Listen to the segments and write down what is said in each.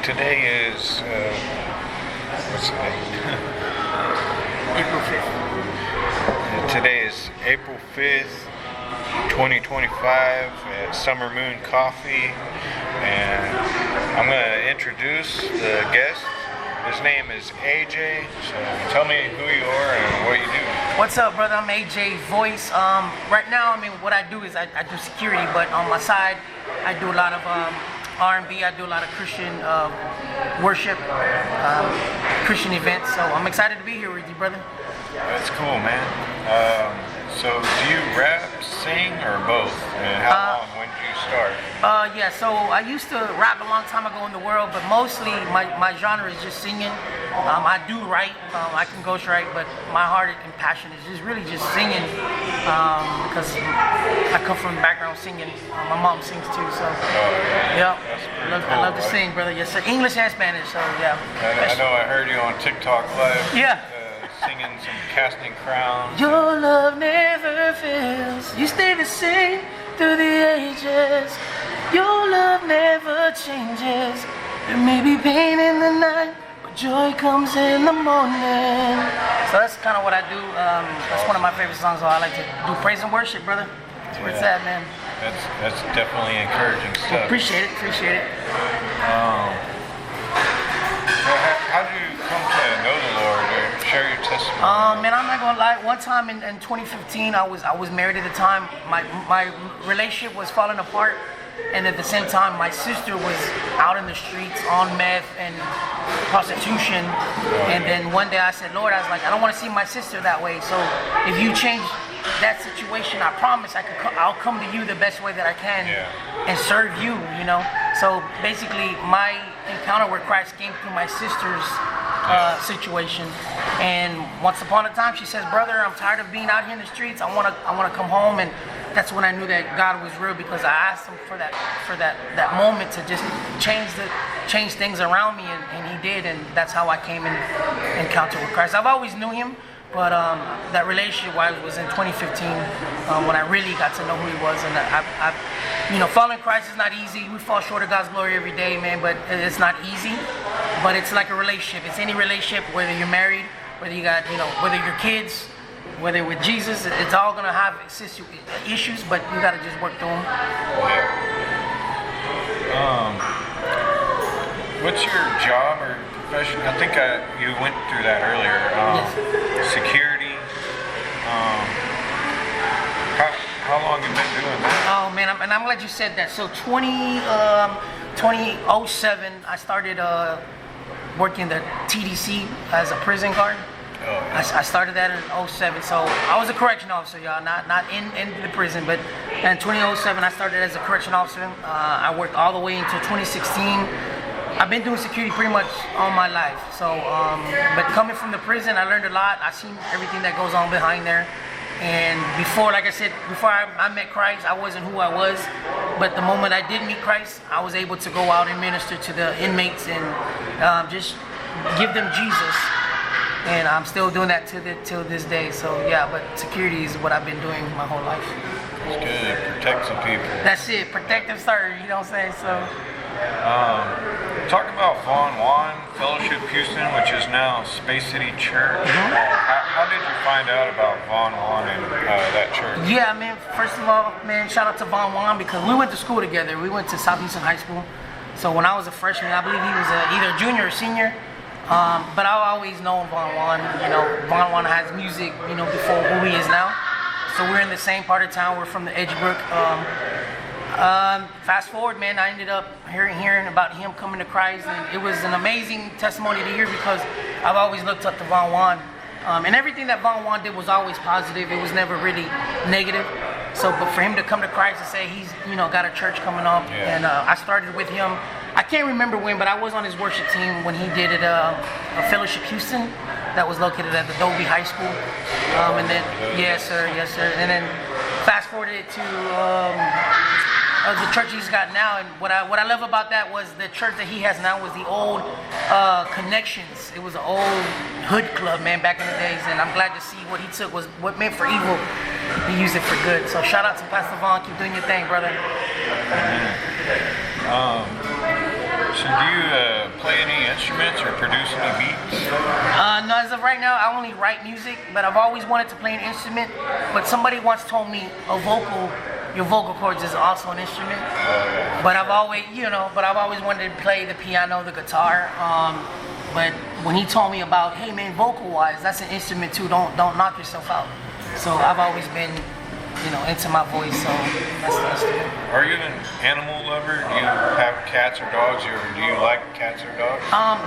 Today is, what's the date? April 5th. Today is April 5th, 2025 at Summer Moon Coffee. And I'm going to introduce the guest. His name is AJ. So tell me who you are and what you do. What's up, brother? I'm AJVoice. Right now, what I do is I do security, but on my side, I do a lot of R&B. I do a lot of Christian worship, Christian events. So I'm excited to be here with you, brother. That's cool, man. So do you rap, sing, or both? And how long? When did you start? Yeah, so I used to rap a long time ago in the world, but mostly my genre is just singing. I do write, I can ghostwrite, but my heart and passion is just really just singing because I come from a background singing. My mom sings too, so yeah. I love to sing, brother. Yes, sir. English and Spanish, so yeah. I know I heard you on TikTok Live. Yeah. Singing some Casting Crowns. Your love never fails. You stay the same through the ages. Your love never changes. There may be pain in the night, but joy comes in the morning. So that's kind of what I do. That's one of my favorite songs. So I like to do praise and worship, brother. That's where it's at, man. That's definitely encouraging stuff. Appreciate it. How did you come to know the Lord or share your testimony? Man, I'm not gonna lie. One time in 2015, I was married at the time. My relationship was falling apart, and at the same time, my sister was out in the streets on meth and prostitution. And then one day I said, Lord, I was like, I don't want to see my sister that way. So if you change that situation, I promise I'll come to you the best way that I can and serve you. You know. So basically, my encounter with Christ came through my sister's situation, and once upon a time she says, brother, I'm tired of being out here in the streets. I want to come home. And that's when I knew that God was real, because I asked him for that moment to just change things around me, and he did. And that's how I came in encounter with Christ. I've always knew him, but that relationship was in 2015 when I really got to know who he was. And following Christ is not easy. We fall short of God's glory every day, man, but it's not easy. But it's like a relationship. It's any relationship, whether you're married, whether you got, whether your kids, whether with Jesus, it's all gonna have issues, but you gotta just work through them. What's your job or profession? I think you went through that earlier. Yes. Security. How long have you been doing that? Oh man, I'm glad you said that. So 2007, I started working the TDC as a prison guard. I started that in 2007. So I was a correction officer, y'all, not in the prison, but in 2007 I started as a correction officer. I worked all the way until 2016. I've been doing security pretty much all my life. So, but coming from the prison, I learned a lot. I seen everything that goes on behind there. And before, like I said, before I met Christ, I wasn't who I was. But the moment I did meet Christ, I was able to go out and minister to the inmates and just give them Jesus. And I'm still doing that till this day. So yeah, but security is what I've been doing my whole life. It's good. Protect some people. That's it. Protect and serve. You know what I'm saying? So. Talk about Von Juan Fellowship Houston, which is now Space City Church. How did you find out about Von Juan and that church? Yeah, man. First of all, man, shout out to Von Juan, because we went to school together. We went to Southeastern High School. So when I was a freshman, I believe he was either a junior or senior. But I've always known Von Juan. Von Juan has music, before who he is now. So we're in the same part of town. We're from the Edgebrook. Fast forward, man, I ended up hearing about him coming to Christ, and it was an amazing testimony to hear, because I've always looked up to Von Juan. And everything that Von Juan did was always positive. It was never really negative. So, but for him to come to Christ and say he's, got a church coming up, and I started with him. I can't remember when, but I was on his worship team when he did it, a Fellowship Houston that was located at the Dobie High School. And then, yes, sir. And then fast forwarded it to the church he's got now. And what I love about that was the church that he has now was the old Connections. It was an old hood club, man, back in the days. And I'm glad to see what he took was what meant for evil. He used it for good. So shout out to Pastor Vaughn. Keep doing your thing, brother. So do you play any instruments or produce any beats? No, as of right now, I only write music, but I've always wanted to play an instrument. But somebody once told me your vocal cords is also an instrument. But I've always, I've always wanted to play the piano, the guitar. But when he told me about, hey man, vocal-wise, that's an instrument too. Don't knock yourself out. So I've always been, into my voice. So that's the instrument. Are you an animal lover? Do you have cats or dogs, or do you like cats or dogs?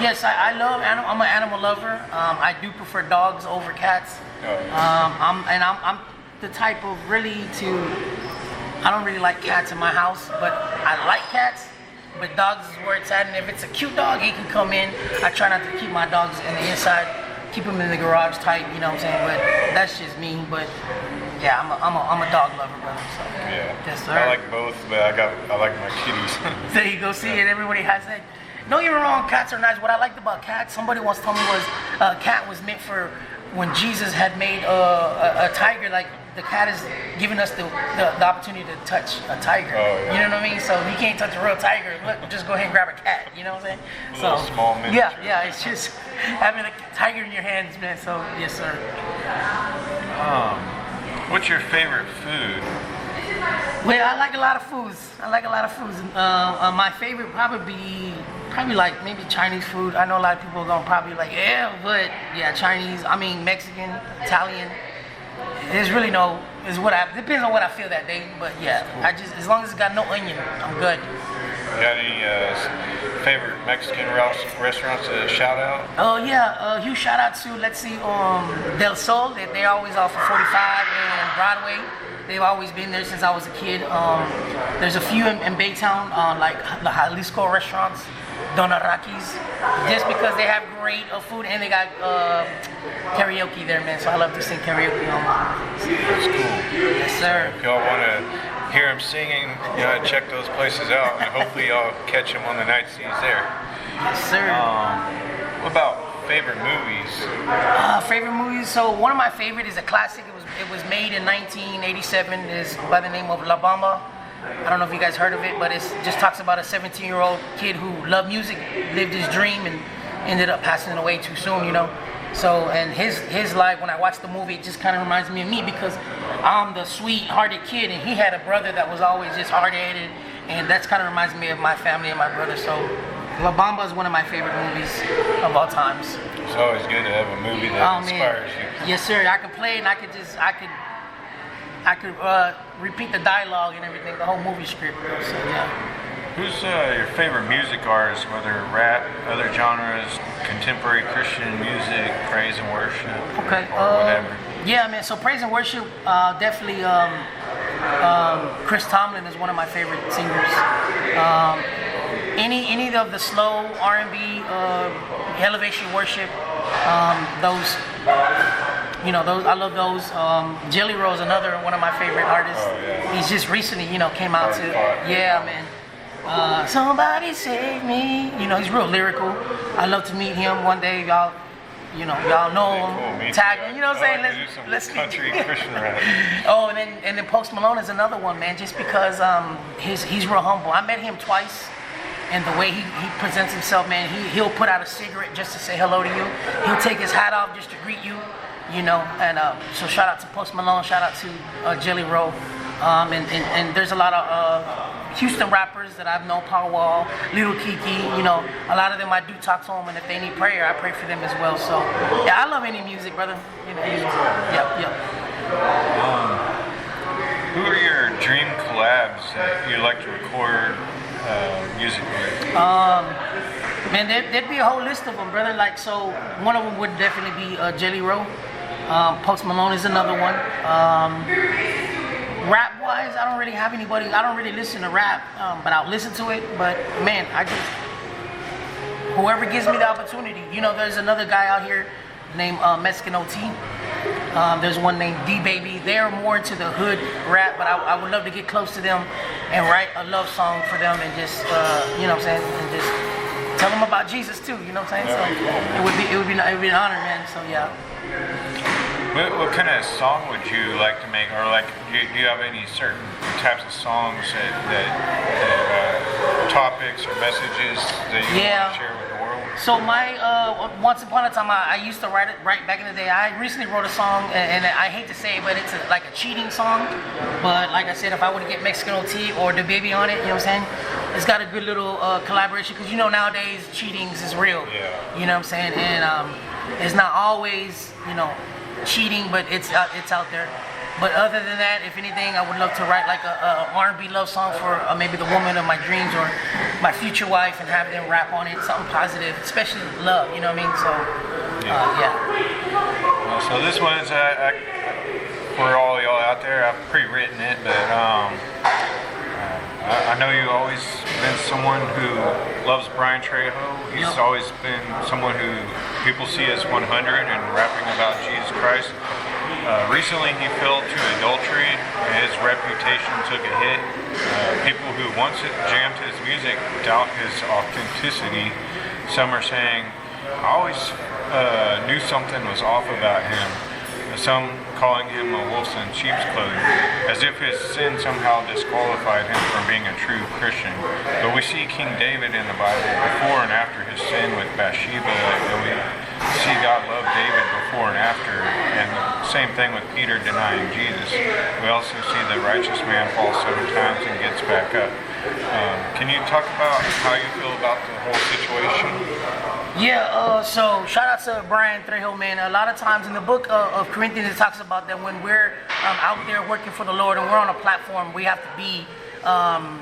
Yes, I love animal. I'm an animal lover. I do prefer dogs over cats. I'm the type of I don't really like cats in my house, but I like cats. But dogs is where it's at, and if it's a cute dog, he can come in. I try not to keep my dogs in the inside, keep them in the garage tight. You know what I'm saying? But that's just me. But yeah, I'm a dog lover, brother. So. Yeah. Yes, sir. I like both, but I like my kitties. There you go. See it. Everybody has that. Don't get me wrong. Cats are nice. What I liked about cats, somebody once told me was a cat was meant for when Jesus had made a tiger. Like the cat is giving us the opportunity to touch a tiger. Oh, yeah. You know what I mean? So you can't touch a real tiger. Look, just go ahead and grab a cat. You know what I'm saying? A little small miniature. Yeah. It's just having a tiger in your hands, man. So yes, sir. What's your favorite food? Well, I like a lot of foods. My favorite probably like maybe Chinese food. I know a lot of people are gonna probably like, but yeah, Chinese. I mean Mexican, Italian. There's really depends on what I feel that day. But yeah, as long as it's got no onion, I'm good. You got any favorite Mexican restaurants to shout out? Oh yeah, huge shout out to Del Sol. They're always off of 45 and Broadway. They've always been there since I was a kid. There's a few in Baytown, like the Jalisco restaurants, Donarakis, just because they have great food and they got karaoke there, man. So I love to sing karaoke on my. That's cool. Yes, sir. If y'all want to hear him singing, check those places out, and hopefully y'all catch him on the nights he's there. Yes, sir. What about favorite movies? Favorite movies. So one of my favorite is a classic. It was made in 1987. Is by the name of La Bamba. I don't know if you guys heard of it, but it just talks about a 17-year-old kid who loved music, lived his dream, and ended up passing away too soon. So and his life. When I watched the movie, it just kind of reminds me of me because I'm the sweet-hearted kid, and he had a brother that was always just hard-headed, and that's kind of reminds me of my family and my brother. So La Bamba is one of my favorite movies of all times. It's always good to have a movie that inspires you. Yes, sir. I could play and I could repeat the dialogue and everything, the whole movie script. So yeah. Who's your favorite music artist, whether rap, other genres, contemporary Christian music, praise and worship, or whatever? Yeah, man. So praise and worship, definitely. Chris Tomlin is one of my favorite singers. Any of the slow R&B, elevation worship, those I love those. Jelly Roll is another one of my favorite artists. Oh, yeah. He's just recently, came out man. Somebody save me. He's real lyrical. I'd love to meet him one day. Y'all know him. Cool. Tag him. You know what I'm saying? Let's country Christian rap. Oh, and then Post Malone is another one, man. Just because he's real humble. I met him twice. And the way he presents himself, man, he'll put out a cigarette just to say hello to you. He'll take his hat off just to greet you, And so shout out to Post Malone, shout out to Jelly Roll, and there's a lot of Houston rappers that I've known, Powerwall, Little Kiki, a lot of them I do talk to them, and if they need prayer, I pray for them as well. So yeah, I love any music, brother. Yep. Who are your dream collabs that you like to record music with? Man, there'd be a whole list of them, brother. Like, so one of them would definitely be Jelly Roll. Post Malone is another one. Rap-wise, I don't really have anybody. I don't really listen to rap, but I'll listen to it. But man, whoever gives me the opportunity. There's another guy out here named Mexican OT. There's one named D-Baby. They're more into the hood rap, but I would love to get close to them and write a love song for them and just, you know what I'm saying, and just tell them about Jesus too, you know what I'm saying? So it would be an honor, man. So yeah. What kind of song would you like to make, or do you have any certain types of songs that topics topics or messages that you want to share with the world? So once upon a time, I used to write back in the day. I recently wrote a song, and I hate to say it, but it's like a cheating song. But like I said, if I were to get Mexican OT or Dobie on it, you know what I'm saying? It's got a good little collaboration, because nowadays cheatings is real. Yeah. You know what I'm saying? And it's not always cheating, but it's out there. But other than that, if anything, I would love to write like a R&B love song for maybe the woman of my dreams or my future wife, and have them rap on it, something positive, especially love, you know what I mean? So, yeah. So this one's, for all y'all out there, I've pre-written it, but I know you've always been someone who loves Brian Trejo. He's always been someone who people see as 100 and rapping about Jesus Christ. Recently he fell to adultery, and his reputation took a hit. People who once jammed his music doubt his authenticity. Some are saying, I always knew something was off about him. Some calling him a wolf in sheep's clothing, as if his sin somehow disqualified him from being a true Christian. But we see King David in the Bible before and after his sin with Bathsheba, and we see God love David before and after, and the same thing with Peter denying Jesus. We also see the righteous man fall 7 times and gets back up. Can you talk about how you feel about the whole situation? Yeah, so shout out to Brian Trejo, man. A lot of times in the book of Corinthians, it talks about that when we're out there working for the Lord and we're on a platform, we have to be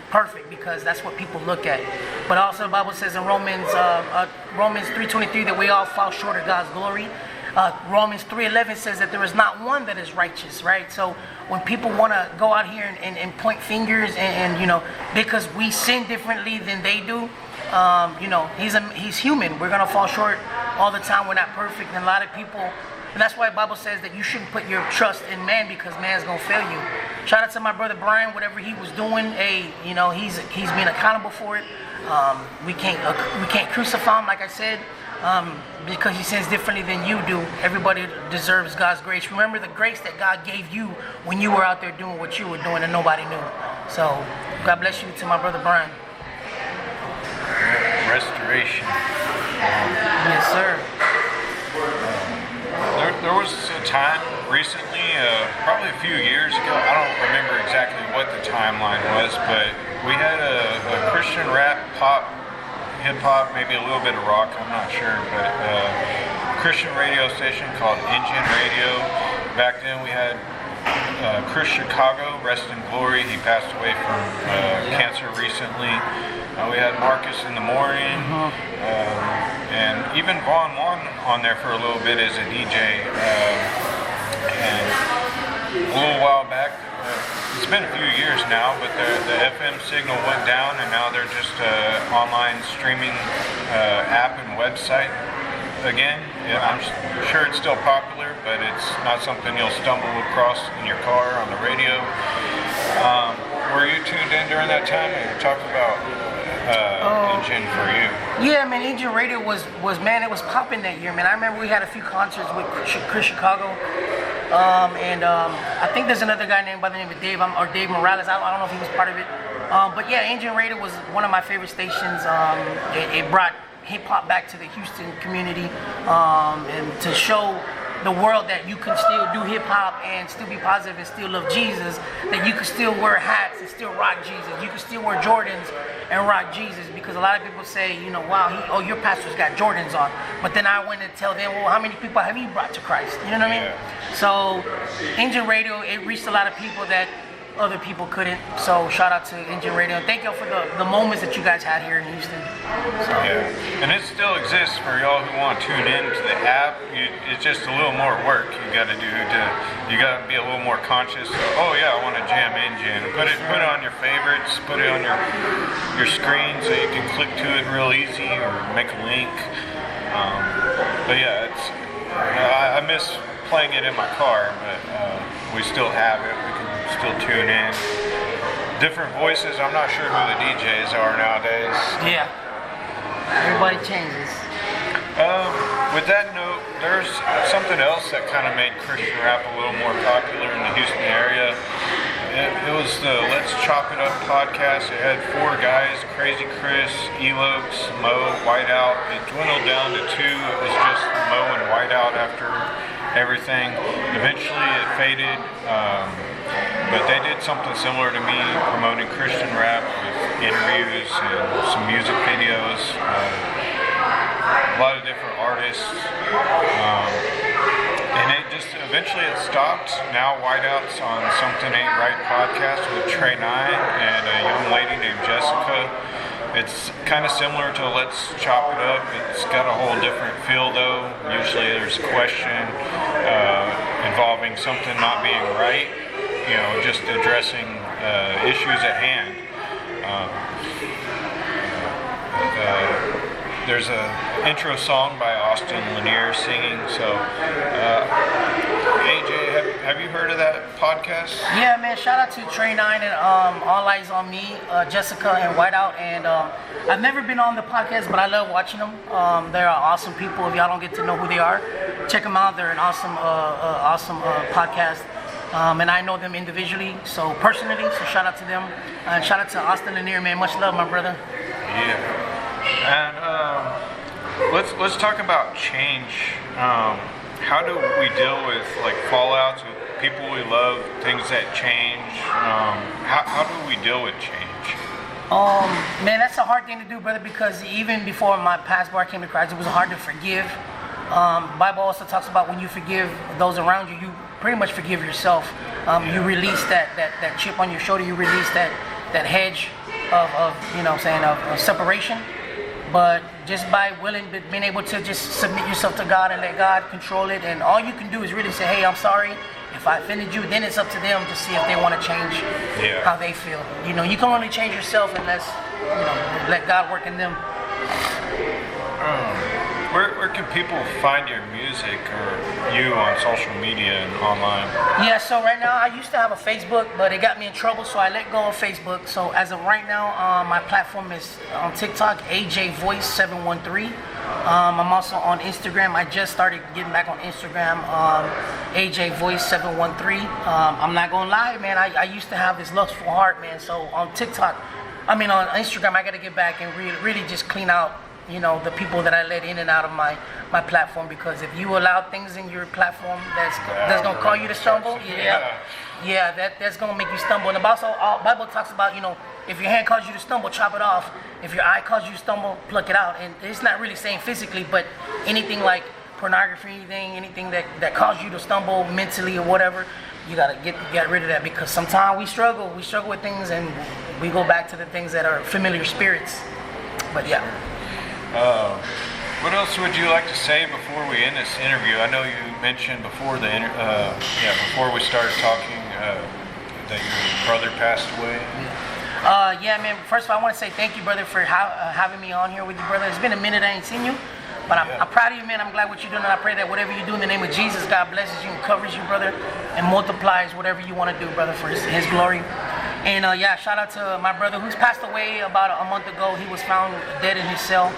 perfect, because that's what people look at. But also the Bible says in Romans 3:23 that we all fall short of God's glory. Romans 3:11 says that there is not one that is righteous, right? So when people want to go out here and point fingers and because we sin differently than they do, he's human. We're gonna fall short all the time. We're not perfect, and a lot of people. And that's why the Bible says that you shouldn't put your trust in man, because man's gonna fail you. Shout out to my brother Brian. Whatever he was doing, he's been accountable for it. We can't crucify him, like I said, because he sins differently than you do. Everybody deserves God's grace. Remember the grace that God gave you when you were out there doing what you were doing and nobody knew. So God bless you to my brother Brian. Restoration. Yes, sir. There was a time recently, probably a few years ago, I don't remember exactly what the timeline was, but we had a Christian rap, pop, hip-hop, maybe a little bit of rock, I'm not sure, but a Christian radio station called Engine Radio. Back then we had Chris Chicago, rest in glory. He passed away from cancer recently. We had Marcus in the morning, and even Vaughn on there for a little bit as a DJ. And a little while back, it's been a few years now, but the FM signal went down, and now they're just an online streaming app and website again. I'm sure it's still popular, but it's not something you'll stumble across in your car on the radio. Were you tuned in during that time? You talked about Engine for you. Yeah, man, Engine Radio was it was popping that year, man. I remember we had a few concerts with Chris Chicago, and I think there's another guy named by the name of Dave Morales. I don't know if he was part of it, but yeah, Engine Radio was one of my favorite stations. It brought hip hop back to the Houston community, and to show the world that you can still do hip hop and still be positive and still love Jesus, that you can still wear hats and still rock Jesus, you can still wear Jordans and rock Jesus, because a lot of people say, wow, your pastor's got Jordans on, but then I went and tell them, well, how many people have you brought to Christ? You know what I mean? So Engine Radio, it reached a lot of people that other people couldn't. So shout out to Engine Radio, and thank y'all for the moments that you guys had here in Houston. So. Yeah, and it still exists for y'all who want to tune in to the app. It's just a little more work you got to do. You got to be a little more conscious. Oh yeah, I want to jam Engine. Put it on your favorites. Put it on your screen so you can click to it real easy or make a link. But yeah, I miss playing it in my car, but we still have it. We can still tune in. Different voices. I'm not sure who the DJs are nowadays. Yeah. Everybody changes. With that note, there's something else that kind of made Christian rap a little more popular in the Houston area. it was the Let's Chop It Up podcast. It had 4 guys, Crazy Chris, Elokes, Mo, Whiteout. It dwindled down to 2. It was just Mo and Whiteout after everything. Eventually it faded, but they did something similar to me, promoting Christian rap with interviews and some music videos. A lot of different artists. And it just eventually it stopped. Now Whiteout's on Something Ain't Right podcast with Trey 9 and a young lady named Jessica. It's kind of similar to Let's Chop It Up. It's got a whole different feel though. Usually there's a question involving something not being right, just addressing issues at hand. There's an intro song by Austin Lanier singing. So, AJ, have you heard of that podcast? Yeah, man. Shout out to Trey 9 and All Eyes on Me, Jessica and Whiteout. And I've never been on the podcast, but I love watching them. They're awesome people. If y'all don't get to know who they are, check them out. They're an awesome podcast. And I know them individually, so personally. So shout out to them. And shout out to Austin Lanier, man. Much love, my brother. Yeah. And let's talk about change. How do we deal with like fallouts with people we love, things that change? How do we deal with change? Man, that's a hard thing to do, brother, because even before my past before I came to Christ, it was hard to forgive. Bible also talks about when you forgive those around you, you pretty much forgive yourself. You release that chip on your shoulder. You release that hedge of separation. But just by being able to just submit yourself to God and let God control it, and all you can do is really say, hey, I'm sorry if I offended you. Then it's up to them to see if they want to change how they feel. You can only change yourself unless let God work in them. Where can people find your music or you on social media and online? Yeah, so right now I used to have a Facebook, but it got me in trouble, so I let go of Facebook. So as of right now, my platform is on TikTok, AJVoice713. I'm also on Instagram. I just started getting back on Instagram, AJVoice713. I'm not gonna lie, man. I used to have this lustful heart, man. So on on Instagram, I got to get back and really just clean out the people that I let in and out of my platform, because if you allow things in your platform that's gonna cause you to stumble, that's gonna make you stumble. And the Bible talks about, if your hand causes you to stumble, chop it off. If your eye causes you to stumble, pluck it out. And it's not really saying physically, but anything like pornography, anything that causes you to stumble mentally or whatever, you gotta get rid of that, because sometimes we struggle with things and we go back to the things that are familiar spirits. But yeah. What else would you like to say before we end this interview? I know you mentioned before before we started talking that your brother passed away. Yeah, man. First of all, I want to say thank you, brother, for having me on here with you, brother. It's been a minute I ain't seen you, but I'm proud of you, man. I'm glad what you're doing, and I pray that whatever you do in the name of Jesus, God blesses you and covers you, brother, and multiplies whatever you want to do, brother, for His glory. And shout out to my brother who's passed away about a month ago. He was found dead in his cell.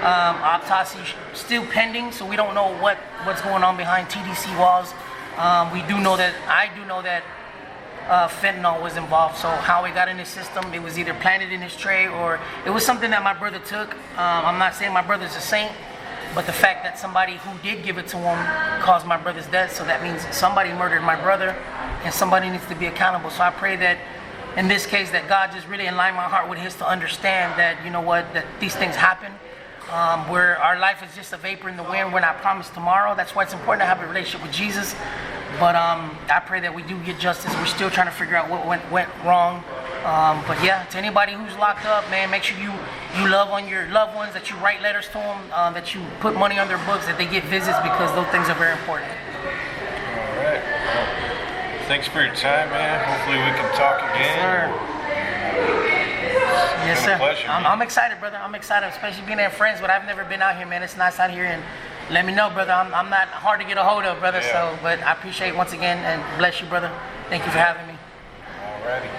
Autopsy still pending, so we don't know what's going on behind TDC walls. I do know that fentanyl was involved. So how it got in his system, it was either planted in his tray or it was something that my brother took. I'm not saying my brother's a saint, but the fact that somebody who did give it to him caused my brother's death, so that means somebody murdered my brother, and somebody needs to be accountable. So I pray that in this case, that God just really aligned my heart with His to understand that, that these things happen. Where our life is just a vapor in the wind. We're not promised tomorrow. That's why it's important to have a relationship with Jesus. But I pray that we do get justice. We're still trying to figure out what went wrong. But yeah, to anybody who's locked up, man, make sure you love on your loved ones, that you write letters to them, that you put money on their books, that they get visits, because those things are very important. All right. Thanks for your time, man. Hopefully we can talk again. Yes, sir. Pleasure, I'm excited, brother. I'm excited, especially being at friends, but I've never been out here, man. It's nice out here, and let me know, brother. I'm not hard to get a hold of, brother. Yeah. So, but I appreciate it once again, and bless you, brother. Thank you for having me. Alrighty.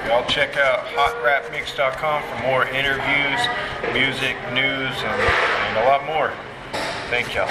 Y'all check out hotrapmix.com for more interviews, music, news, and a lot more. Thank y'all.